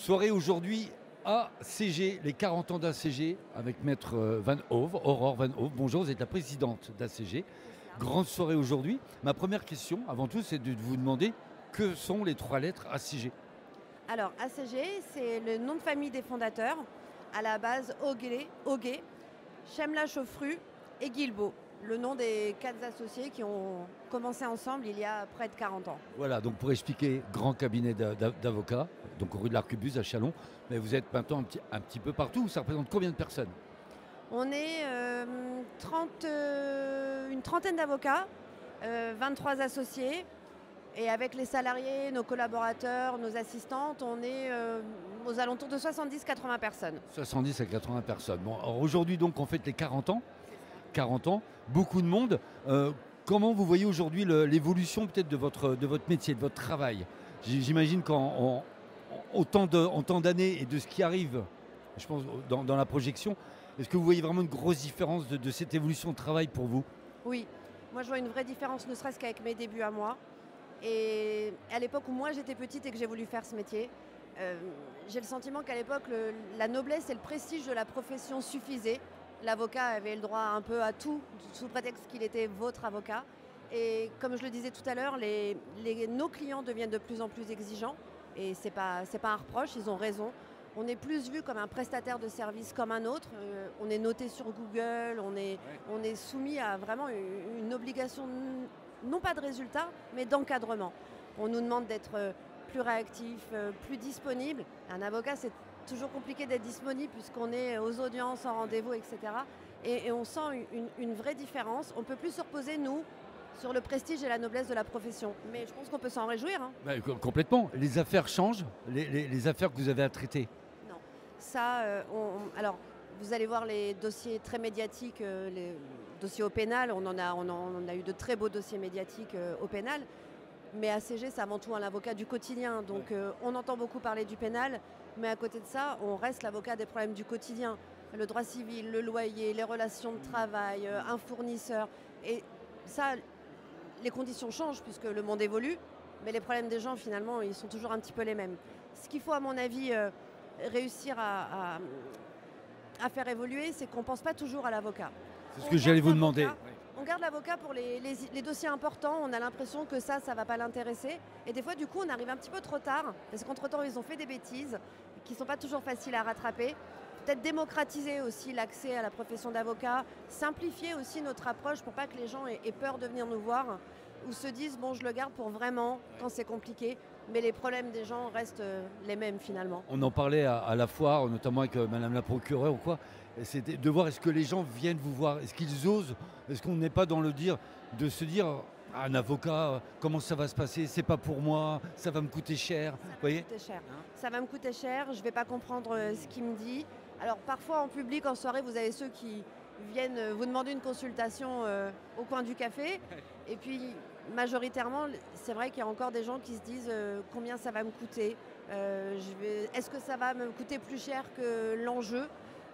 Soirée aujourd'hui ACG, les 40 ans d'ACG avec Maître Van Hove, Aurore Van Hove. Bonjour, vous êtes la présidente d'ACG. Grande soirée aujourd'hui. Ma première question, avant tout, c'est de vous demander que sont les trois lettres ACG. Alors, ACG, c'est le nom de famille des fondateurs. À la base, Auguet, Chemla Chauffru et Guilbeault. Le nom des quatre associés qui ont commencé ensemble il y a près de 40 ans. Voilà, donc pour expliquer, grand cabinet d'avocats, donc rue de l'Arquebuse à Châlons, mais vous êtes maintenant un petit peu partout. Ça représente combien de personnes? On est une trentaine d'avocats, 23 associés. Et avec les salariés, nos collaborateurs, nos assistantes, on est aux alentours de 70-80 personnes. 70 à 80 personnes. Bon, alors aujourd'hui, donc, on fête les 40 ans. 40 ans, beaucoup de monde. Comment vous voyez aujourd'hui l'évolution peut-être de votre métier, de votre travail? J'imagine qu'en temps d'années et de ce qui arrive, je pense, dans la projection, est-ce que vous voyez vraiment une grosse différence de cette évolution de travail pour vous? Oui, moi je vois une vraie différence, ne serait-ce qu'avec mes débuts à moi. Et à l'époque où moi j'étais petite et que j'ai voulu faire ce métier, j'ai le sentiment qu'à l'époque, la noblesse et le prestige de la profession suffisaient. L'avocat avait le droit un peu à tout, sous prétexte qu'il était votre avocat. Et comme je le disais tout à l'heure, nos clients deviennent de plus en plus exigeants. Et c'est pas un reproche, ils ont raison. On est plus vu comme un prestataire de service comme un autre. On est noté sur Google, on est soumis à vraiment une obligation, non pas de résultat, mais d'encadrement. On nous demande d'être plus réactif, plus disponible. Un avocat, c'est toujours compliqué d'être disponible puisqu'on est aux audiences, en rendez-vous, etc. Et on sent une vraie différence. On ne peut plus se reposer, nous, sur le prestige et la noblesse de la profession. Mais je pense qu'on peut s'en réjouir. Hein. Bah, complètement. Les affaires changent, les affaires que vous avez à traiter. Non. Ça, alors, vous allez voir les dossiers très médiatiques, les dossiers au pénal. On a eu de très beaux dossiers médiatiques au pénal. Mais ACG, c'est avant tout un avocat du quotidien. Donc on entend beaucoup parler du pénal, mais à côté de ça, on reste l'avocat des problèmes du quotidien. Le droit civil, le loyer, les relations de travail, un fournisseur. Et ça, les conditions changent puisque le monde évolue, mais les problèmes des gens, finalement, ils sont toujours un petit peu les mêmes. Ce qu'il faut, à mon avis, réussir à faire évoluer, c'est qu'on ne pense pas toujours à l'avocat. C'est ce que j'allais vous demander. On garde l'avocat pour les dossiers importants, on a l'impression que ça ne va pas l'intéresser. Et des fois, du coup, on arrive un petit peu trop tard, parce qu'entre-temps, ils ont fait des bêtises qui ne sont pas toujours faciles à rattraper. Peut-être démocratiser aussi l'accès à la profession d'avocat, simplifier aussi notre approche pour pas que les gens aient peur de venir nous voir, ou se disent, bon, je le garde pour vraiment quand c'est compliqué. Mais les problèmes des gens restent les mêmes finalement. On en parlait à la foire, notamment avec Madame la procureure ou quoi. C'était de voir est-ce que les gens viennent vous voir, est-ce qu'ils osent, est-ce qu'on n'est pas dans le dire, de se dire un avocat, comment ça va se passer, c'est pas pour moi, ça va me coûter cher. Ça va me coûter cher, je ne vais pas comprendre ce qu'il me dit. Alors parfois en public, en soirée, vous avez ceux qui viennent vous demander une consultation au coin du café. Et puis majoritairement, c'est vrai qu'il y a encore des gens qui se disent combien ça va me coûter, est-ce que ça va me coûter plus cher que l'enjeu.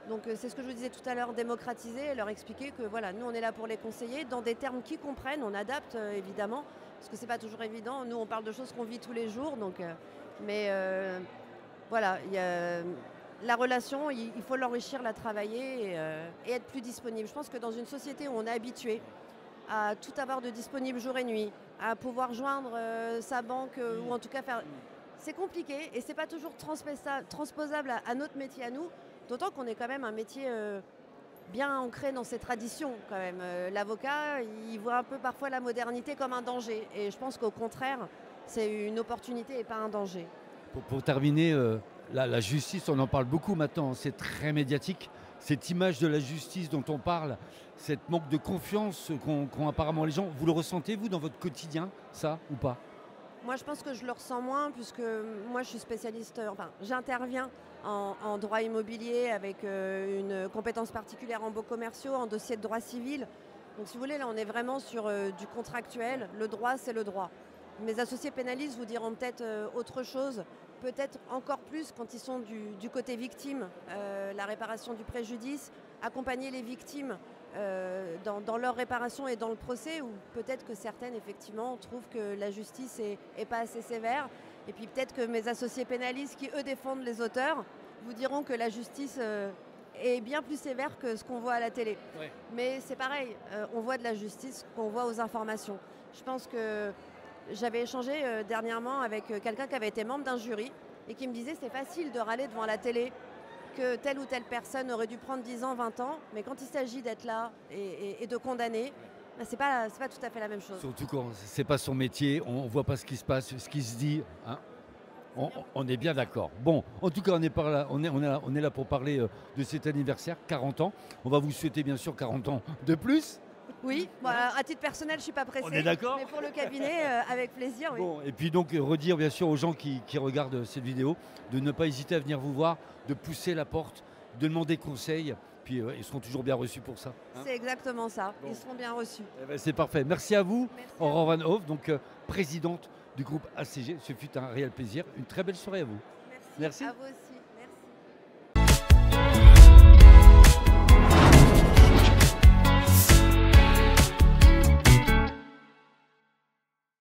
Donc c'est ce que je vous disais tout à l'heure, démocratiser et leur expliquer que voilà, nous on est là pour les conseiller dans des termes qu'ils comprennent, on adapte évidemment, parce que c'est pas toujours évident. Nous on parle de choses qu'on vit tous les jours, donc voilà, la relation, il faut l'enrichir, la travailler et être plus disponible. Je pense que dans une société où on est habitué à tout avoir de disponible jour et nuit, à pouvoir joindre sa banque ou en tout cas faire... C'est compliqué et c'est pas toujours transposable à notre métier à nous. D'autant qu'on est quand même un métier bien ancré dans ses traditions quand même. L'avocat, il voit un peu parfois la modernité comme un danger. Et je pense qu'au contraire, c'est une opportunité et pas un danger. Pour terminer, la justice, on en parle beaucoup maintenant, c'est très médiatique. Cette image de la justice dont on parle, cette manque de confiance qu'ont apparemment les gens, vous le ressentez vous dans votre quotidien, ça ou pas? Moi, je pense que je le ressens moins puisque moi, je suis spécialiste, j'interviens en droit immobilier avec une compétence particulière en baux commerciaux, en dossier de droit civil. Donc, si vous voulez, là, on est vraiment sur du contractuel. Le droit, c'est le droit. Mes associés pénalistes vous diront peut-être autre chose, peut-être encore plus quand ils sont du côté victime, la réparation du préjudice, accompagner les victimes dans leur réparation et dans le procès, où peut-être que certaines, effectivement, trouvent que la justice est pas assez sévère. Et puis peut-être que mes associés pénalistes qui, eux, défendent les auteurs, vous diront que la justice est bien plus sévère que ce qu'on voit à la télé. Ouais. Mais c'est pareil, on voit de la justice qu'on voit aux informations. Je pense que j'avais échangé dernièrement avec quelqu'un qui avait été membre d'un jury et qui me disait c'est facile de râler devant la télé que telle ou telle personne aurait dû prendre 10 ans, 20 ans, mais quand il s'agit d'être là et de condamner, ben c'est pas tout à fait la même chose. Surtout quand c'est pas son métier, on ne voit pas ce qui se passe, ce qui se dit. Hein. On est bien d'accord. Bon, en tout cas, on est là pour parler de cet anniversaire, 40 ans. On va vous souhaiter bien sûr 40 ans de plus. Oui, bon, à titre personnel, je ne suis pas pressée. On est d'accord. Mais pour le cabinet, avec plaisir, oui. Bon, et puis donc redire bien sûr aux gens qui regardent cette vidéo de ne pas hésiter à venir vous voir, de pousser la porte, de demander conseil. Puis ils seront toujours bien reçus pour ça. Hein. C'est exactement ça. Bon. Ils seront bien reçus. Eh ben, c'est parfait. Merci à vous, Merci. Aurore Van Hoof, donc présidente du groupe ACG. Ce fut un réel plaisir. Une très belle soirée à vous. Merci. Merci. À vous aussi.